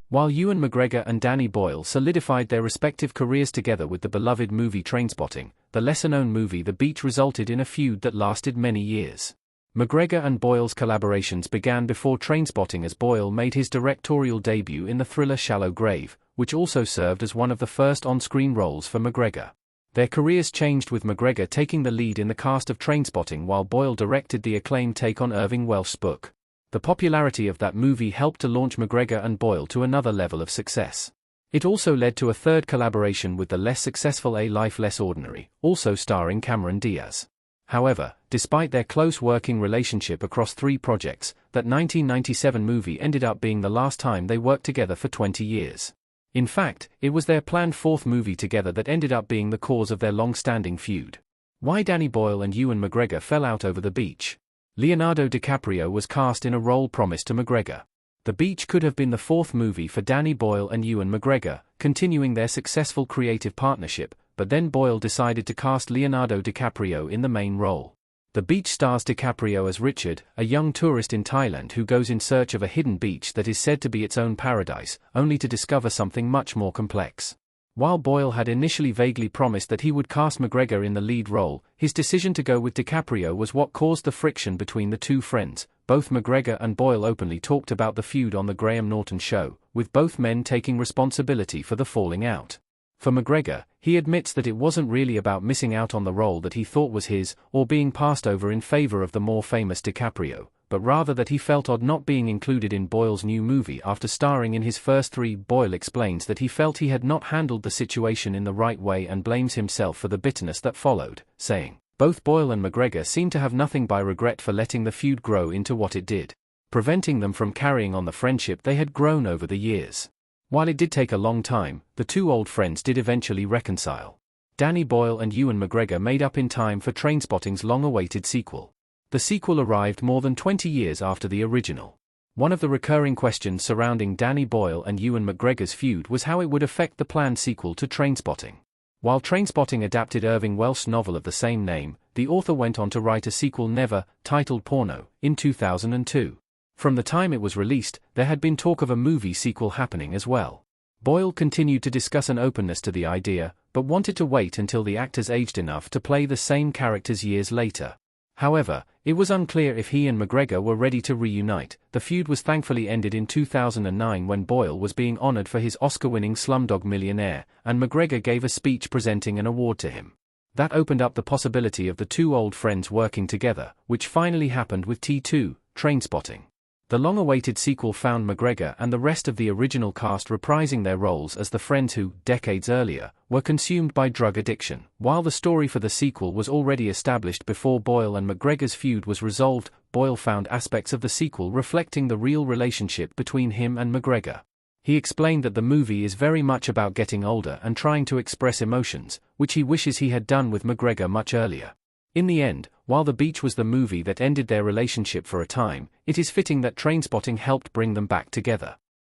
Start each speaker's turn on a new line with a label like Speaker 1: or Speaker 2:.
Speaker 1: While Ewan McGregor and Danny Boyle solidified their respective careers together with the beloved movie Trainspotting, the lesser-known movie The Beach resulted in a feud that lasted many years. McGregor and Boyle's collaborations began before Trainspotting, as Boyle made his directorial debut in the thriller Shallow Grave, which also served as one of the first on-screen roles for McGregor. Their careers changed, with McGregor taking the lead in the cast of Trainspotting while Boyle directed the acclaimed take on Irving Welsh's book. The popularity of that movie helped to launch McGregor and Boyle to another level of success. It also led to a third collaboration with the less successful A Life Less Ordinary, also starring Cameron Diaz. However, despite their close working relationship across 3 projects, that 1997 movie ended up being the last time they worked together for 20 years. In fact, it was their planned 4th movie together that ended up being the cause of their long-standing feud. Why Danny Boyle and Ewan McGregor fell out over The Beach. Leonardo DiCaprio was cast in a role promised to McGregor. The Beach could have been the 4th movie for Danny Boyle and Ewan McGregor, continuing their successful creative partnership, but then Boyle decided to cast Leonardo DiCaprio in the main role. The Beach stars DiCaprio as Richard, a young tourist in Thailand who goes in search of a hidden beach that is said to be its own paradise, only to discover something much more complex. While Boyle had initially vaguely promised that he would cast McGregor in the lead role, his decision to go with DiCaprio was what caused the friction between the two friends. Both McGregor and Boyle openly talked about the feud on The Graham Norton Show, with both men taking responsibility for the falling out. For McGregor, he admits that it wasn't really about missing out on the role that he thought was his, or being passed over in favor of the more famous DiCaprio, but rather that he felt odd not being included in Boyle's new movie after starring in his first 3. Boyle explains that he felt he had not handled the situation in the right way and blames himself for the bitterness that followed, saying, "Both Boyle and McGregor seem to have nothing but regret for letting the feud grow into what it did, preventing them from carrying on the friendship they had grown over the years." While it did take a long time, the two old friends did eventually reconcile. Danny Boyle and Ewan McGregor made up in time for Trainspotting's long-awaited sequel. The sequel arrived more than 20 years after the original. One of the recurring questions surrounding Danny Boyle and Ewan McGregor's feud was how it would affect the planned sequel to Trainspotting. While Trainspotting adapted Irving Welsh's novel of the same name, the author went on to write a sequel never, titled Porno, in 2002. From the time it was released, there had been talk of a movie sequel happening as well. Boyle continued to discuss an openness to the idea, but wanted to wait until the actors aged enough to play the same characters years later. However, it was unclear if he and McGregor were ready to reunite. The feud was thankfully ended in 2009 when Boyle was being honored for his Oscar-winning Slumdog Millionaire, and McGregor gave a speech presenting an award to him. That opened up the possibility of the two old friends working together, which finally happened with T2, Trainspotting. The long-awaited sequel found McGregor and the rest of the original cast reprising their roles as the friends who, decades earlier, were consumed by drug addiction. While the story for the sequel was already established before Boyle and McGregor's feud was resolved, Boyle found aspects of the sequel reflecting the real relationship between him and McGregor. He explained that the movie is very much about getting older and trying to express emotions, which he wishes he had done with McGregor much earlier. In the end, while The Beach was the movie that ended their relationship for a time, it is fitting that Trainspotting helped bring them back together.